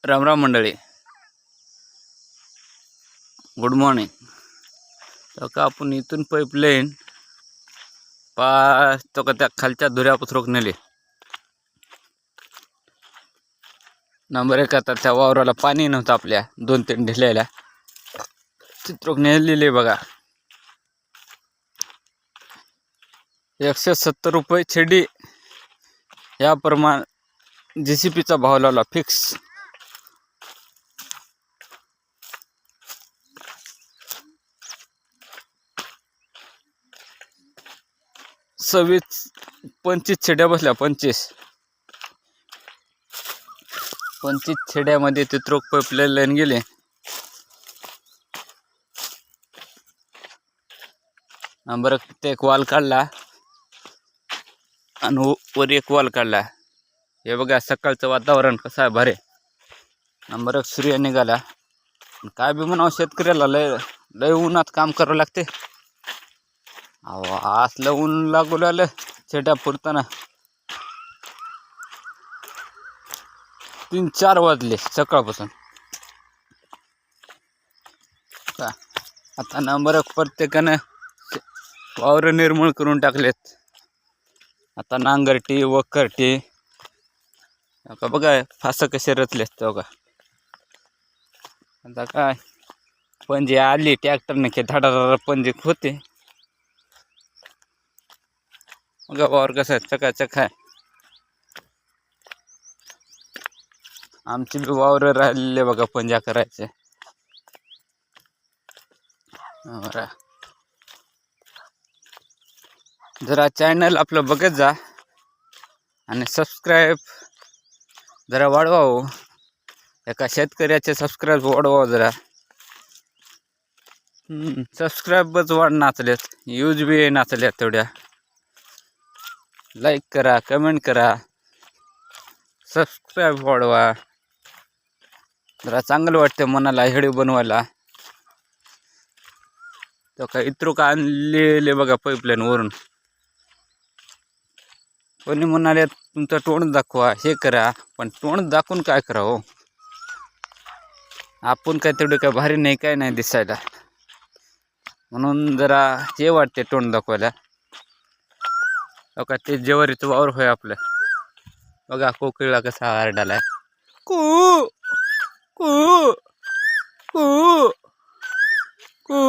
राम राम मंडळी, good morning. तर का आपण इथून पाईपलाईन तो का त्या खालच्या धुऱ्यापत्रक नेले. नंबर 1 आता त्या वावराला पाणी नव्हतं, आपल्या 2-3 ढिल्याला चित्रक नेलेले बघा. 170 रुपये छेडी या प्रमाण JCPचा भाव लावला फिक्स. सव्वीस 25 छेड्या बसल्या. 25 छेड्यामध्ये चित्रक पाईपलाईन गेले. नंबर ते एक वाल काढला आणि वर एक वाल काढला. हे बघा सकाळचं वातावरण कसं आहे, भारे. नंबर 1 सूर्य निघाला. काय बी म्हणावं, शेतकऱ्याला लय उन्हात काम करावं लागते. असलं ऊन लागू लागलं छेड्या पुरताना. 3-4 वाजले सकाळपासून. आता नंबर 1 प्रत्येकानं वावर निर्मूळ करून टाकलेत. आता नांगरटी वखरटी बघा फास कसे रचलेत तो का. आता काय पंजे आली ट्रॅक्टरने के धाडा पंजे होते. बघा वावर कसं आहे, चकाचक आहे. आमचे बी वावर राहिलेले बघा पंजा करायचे. जरा चॅनल आपलं बघत जा आणि सबस्क्राईब जरा वाढवा. हो, एका शेतकऱ्याचे सबस्क्राईब वाढवा जरा. सबस्क्राईबच वाढ नाचलेत, यूज बी नाचल्यात तेवढ्या. लाईक करा, कमेंट करा, सबस्क्राईब वाढवा. जरा चांगलं वाटतं मनाला व्हिडिओ बनवायला. तो काय इतरू का आणलेले बघा पाईपलाईन वरून. कोणी म्हणाले तुमचं तोंड दाखवा, हे करा. पण तोंड दाखवून काय करा हो, आपण काय तेवढे काय भारी नाही, काय नाही दिसायला. म्हणून जरा हे वाटते तोंड दाखवायला. का ते जेवारीचं वावर होय आपलं. बघा कोकिळा कसा आरडालाय, कू कू कू कू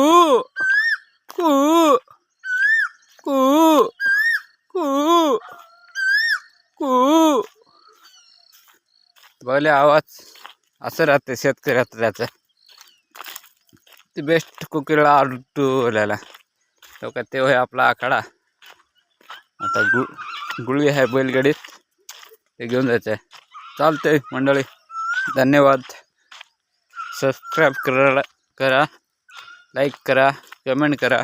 कू कू कू कू. बघले आवाज असं राहते शेतकऱ्याचं. त्याचं ते बेस्ट कोकिळा आरडूला तो का ते होय आपला आखाडा. आता गुळवी आहे बैलगाडीत, ते घेऊन जायचं आहे. चालतंय मंडळी, धन्यवाद. सबस्क्राईब करा, लाईक करा, कमेंट करा.